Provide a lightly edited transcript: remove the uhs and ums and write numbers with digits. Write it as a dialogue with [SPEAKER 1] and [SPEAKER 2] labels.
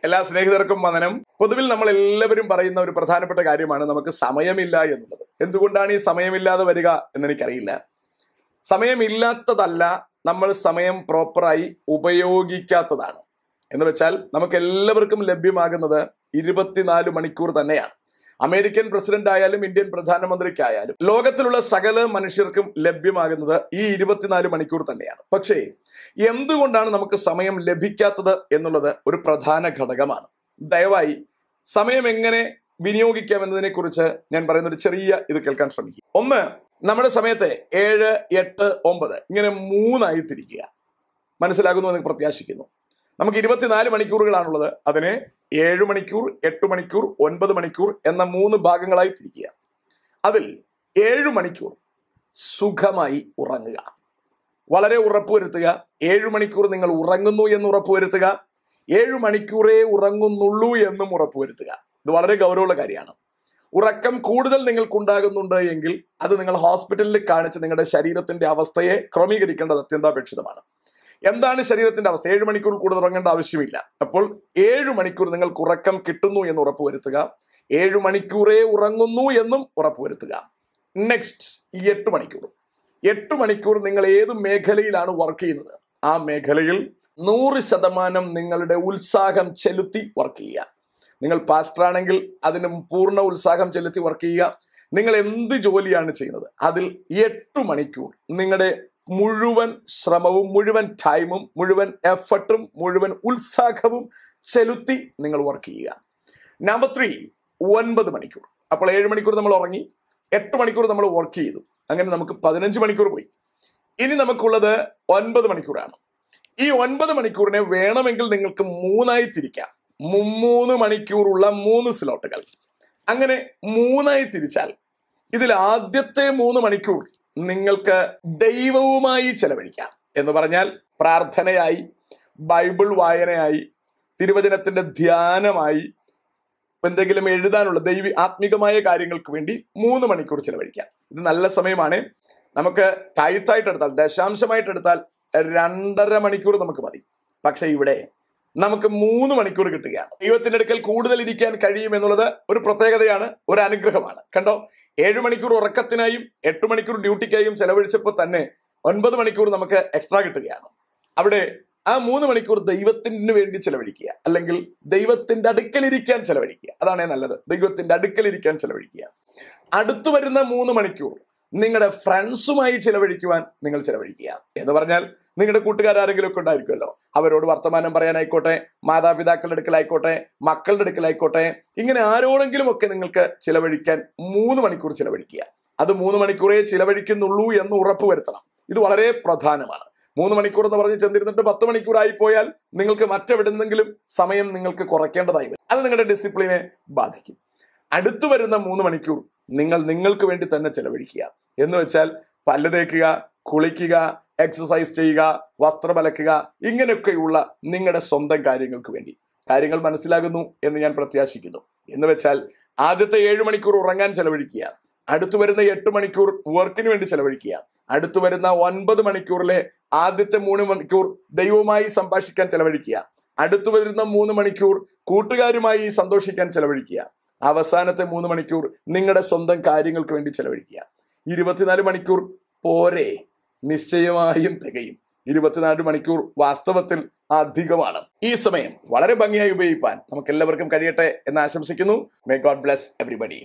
[SPEAKER 1] എല്ലാ സ്നേഹിതർക്കും വന്ദനം. പൊതുവിൽ നമ്മൾ എല്ലാവരും പറയുന്ന ഒരു പ്രധാനപ്പെട്ട കാര്യമാണ് നമുക്ക് സമയമില്ല എന്നുള്ളത്. എന്തുകൊണ്ടാണ് ഈ സമയമില്ലാതെ വരിക എന്നെനിക്കറിയില്ല. സമയമില്ലാത്തതല്ല, നമ്മൾ സമയം പ്രോപ്പറായി ഉപയോഗിക്കാത്തതാണ്. എന്ന് വെച്ചാൽ നമുക്ക് എല്ലാവർക്കും ലഭ്യമാകുന്നത് 24 മണിക്കൂർ തന്നെയാണ്. അമേരിക്കൻ പ്രസിഡന്റ് ആയാലും ഇന്ത്യൻ പ്രധാനമന്ത്രിക്കായാലും ലോകത്തിലുള്ള സകല മനുഷ്യർക്കും ലഭ്യമാകുന്നത് ഈ 24 മണിക്കൂർ തന്നെയാണ്. പക്ഷേ എന്തുകൊണ്ടാണ് നമുക്ക് സമയം ലഭിക്കാത്തത് എന്നുള്ളത് ഒരു പ്രധാന ഘടകമാണ്. ദയവായി സമയം എങ്ങനെ വിനിയോഗിക്കാം എന്നതിനെ കുറിച്ച് ഞാൻ പറയുന്ന ഒരു ചെറിയ ഇത് കേൾക്കാൻ ശ്രമിക്കുക. ഒന്ന്, നമ്മുടെ സമയത്തെ 7, 8, 9 ഇങ്ങനെ 3 തിരിക്കുക. മനസ്സിലാകുന്നു എന്ന് പ്രത്യാശിക്കുന്നു. നമുക്ക് 24 മണിക്കൂറുകളാണുള്ളത്. അതിനെ 7 മണിക്കൂർ, 8 മണിക്കൂർ, 9 മണിക്കൂർ എന്ന 3 ഭാഗങ്ങളായി തിരിക്കുക. അതിൽ 7 മണിക്കൂർ സുഖമായി ഉറങ്ങുക. വളരെ ഉറപ്പുവരുത്തുക, 7 മണിക്കൂർ നിങ്ങൾ ഉറങ്ങുന്നു എന്ന് ഉറപ്പുവരുത്തുക. 7 മണിക്കൂറേ ഉറങ്ങുന്നുള്ളൂ എന്നും ഉറപ്പുവരുത്തുക. ഇത് വളരെ ഗൗരവമുള്ള കാര്യമാണ്. ഉറക്കം കൂടുതൽ നിങ്ങൾക്കുണ്ടാകുന്നുണ്ട് എങ്കിൽ അത് നിങ്ങൾ ഹോസ്പിറ്റലിൽ കാണിച്ച് നിങ്ങളുടെ ശരീരത്തിന്റെ അവസ്ഥയെ ക്രമീകരിക്കേണ്ടത് അത്യന്താപേക്ഷിതമാണ്. എന്താണ് ശരീരത്തിന്റെ അവസ്ഥ? 7 മണിക്കൂർ കൂടുതൽ ഉറങ്ങേണ്ട ആവശ്യമില്ല. അപ്പോൾ 7 മണിക്കൂർ നിങ്ങൾക്ക് ഉറക്കം കിട്ടുന്നു എന്ന് ഉറപ്പുവരുത്തുക. 7 മണിക്കൂറേ ഉറങ്ങുന്നു എന്നും ഉറപ്പുവരുത്തുക. നെക്സ്റ്റ്, 8 മണിക്കൂർ. 8 മണിക്കൂർ നിങ്ങൾ ഏത് മേഖലയിലാണ് വർക്ക് ചെയ്യുന്നത് ആ മേഖലയിൽ 100% നിങ്ങളുടെ ഉത്സാഹം ചെലുത്തി വർക്ക് ചെയ്യുക. നിങ്ങൾ പാസ്റ്റർ ആണെങ്കിൽ അതിന് പൂർണ്ണ ഉത്സാഹം ചെലുത്തി വർക്ക് ചെയ്യുക. നിങ്ങൾ എന്ത് ജോലിയാണ് ചെയ്യുന്നത് അതിൽ 8 മണിക്കൂർ നിങ്ങളുടെ മുഴുവൻ ശ്രമവും, മുഴുവൻ ടൈമും, മുഴുവൻ എഫർട്ടും, മുഴുവൻ ഉത്സാഹവും ചെലുത്തി നിങ്ങൾ വർക്ക് ചെയ്യുക. നമ്പർ 3, 9 മണിക്കൂർ. അപ്പോൾ 7 മണിക്കൂർ നമ്മൾ ഉറങ്ങി, 8 മണിക്കൂർ നമ്മൾ വർക്ക് ചെയ്തു. അങ്ങനെ നമുക്ക് 15 മണിക്കൂർ പോയി. ഇനി നമുക്കുള്ളത് 9 മണിക്കൂറാണ്. ഈ 9 മണിക്കൂറിനെ വേണമെങ്കിൽ നിങ്ങൾക്ക് 3 തിരിക്കാം. 3 മണിക്കൂറുള്ള 3 സ്ലോട്ടുകൾ. അങ്ങനെ 3 തിരിച്ചാൽ ഇതിൽ ആദ്യത്തെ 3 മണിക്കൂർ നിങ്ങൾക്ക് ദൈവവുമായി ചെലവഴിക്കാം. എന്ന് പറഞ്ഞാൽ പ്രാർത്ഥനയായി, ബൈബിൾ വായനയായി, തിരുവചനത്തിന്റെ ധ്യാനമായി, എന്തെങ്കിലും എഴുതാനുള്ള ആത്മീകമായ കാര്യങ്ങൾക്ക് വേണ്ടി 3 മണിക്കൂർ ചെലവഴിക്കാം. ഇത് നല്ല സമയമാണ്. നമുക്ക് ടൈത്തായിട്ട് എടുത്താൽ, ദശാംശമായിട്ട് എടുത്താൽ 2.5 മണിക്കൂർ നമുക്ക് മതി. പക്ഷെ ഇവിടെ നമുക്ക് 3 മണിക്കൂർ കിട്ടുകയാണ്. ദൈവത്തിന്റെ അടുക്കൽ കൂടുതൽ ഇരിക്കാൻ കഴിയും എന്നുള്ളത് ഒരു പ്രത്യേകതയാണ്, ഒരു അനുഗ്രഹമാണ്. കണ്ടോ, 7 മണിക്കൂർ ഉറക്കത്തിനായും 8 മണിക്കൂർ ഡ്യൂട്ടിക്കായും ചെലവഴിച്ചപ്പോൾ തന്നെ 9 മണിക്കൂർ നമുക്ക് എക്സ്ട്രാ കിട്ടുകയാണ്. അവിടെ ആ 3 മണിക്കൂർ ദൈവത്തിന് വേണ്ടി ചെലവഴിക്കുക, അല്ലെങ്കിൽ ദൈവത്തിന്റെ അടുക്കലിരിക്കാൻ ചെലവഴിക്കുക. അതാണ് നല്ലത്. ദൈവത്തിന്റെ അടുക്കലിരിക്കാൻ ചെലവഴിക്കുക. അടുത്തു വരുന്ന 3 മണിക്കൂർ നിങ്ങളുടെ ഫ്രണ്ട്സുമായി ചെലവഴിക്കുവാൻ നിങ്ങൾ ചെലവഴിക്കുക. എന്ന് പറഞ്ഞാൽ നിങ്ങളുടെ കൂട്ടുകാരെങ്കിലും ഒക്കെ ഉണ്ടായിരിക്കുമല്ലോ, അവരോട് വർത്തമാനം പറയാനായിക്കോട്ടെ, മാതാപിതാക്കളുടെ അടുക്കലായിക്കോട്ടെ, മക്കളുടെ അടുക്കലായിക്കോട്ടെ, ഇങ്ങനെ ആരോടെങ്കിലും ഒക്കെ നിങ്ങൾക്ക് ചിലവഴിക്കാൻ 3 മണിക്കൂർ ചിലവഴിക്കുക. അത് 3 മണിക്കൂറേ ചിലവഴിക്കുന്നുള്ളൂ എന്ന് ഉറപ്പുവരുത്തണം. ഇത് വളരെ പ്രധാനമാണ്. 3 മണിക്കൂർ എന്ന് പറഞ്ഞ് ചെന്നിരുന്നിട്ട് 10 മണിക്കൂറായി പോയാൽ നിങ്ങൾക്ക് മറ്റെവിടെന്നെങ്കിലും സമയം നിങ്ങൾക്ക് കുറയ്ക്കേണ്ടതായി വരും. അത് നിങ്ങളുടെ ഡിസിപ്ലിനെ ബാധിക്കും. അടുത്തു വരുന്ന 3 മണിക്കൂർ നിങ്ങൾക്ക് വേണ്ടി തന്നെ ചെലവഴിക്കുക. എന്ന് വെച്ചാൽ പല്ല് തേക്കുക, കുളിക്കുക, എക്സസൈസ് ചെയ്യുക, വസ്ത്രം അലക്കുക, ഇങ്ങനെയൊക്കെയുള്ള നിങ്ങളുടെ സ്വന്തം കാര്യങ്ങൾക്ക് വേണ്ടി. കാര്യങ്ങൾ മനസ്സിലാകുന്നു എന്ന് ഞാൻ പ്രത്യാശിക്കുന്നു. എന്ന് വെച്ചാൽ ആദ്യത്തെ 7 മണിക്കൂർ ഉറങ്ങാൻ ചെലവഴിക്കുക. അടുത്തു വരുന്ന 8 മണിക്കൂർ വർക്കിന് വേണ്ടി ചെലവഴിക്കുക. അടുത്തു വരുന്ന 9 മണിക്കൂറിലെ ആദ്യത്തെ 3 മണിക്കൂർ ദൈവവുമായി സംഭാഷിക്കാൻ ചെലവഴിക്കുക. അടുത്തു വരുന്ന 3 മണിക്കൂർ കൂട്ടുകാരുമായി സന്തോഷിക്കാൻ ചെലവഴിക്കുക. അവസാനത്തെ 3 മണിക്കൂർ നിങ്ങളുടെ സ്വന്തം കാര്യങ്ങൾക്ക് വേണ്ടി ചെലവഴിക്കുക. 24 മണിക്കൂർ പോരെ, നിശ്ചയമായും തികയും. 24 മണിക്കൂർ വാസ്തവത്തിൽ അധികമാണ്. ഈ സമയം വളരെ ഭംഗിയായി ഉപയോഗിക്കാൻ നമുക്ക് എല്ലാവർക്കും കഴിയട്ടെ എന്ന് ആശംസിക്കുന്നു. May God bless everybody.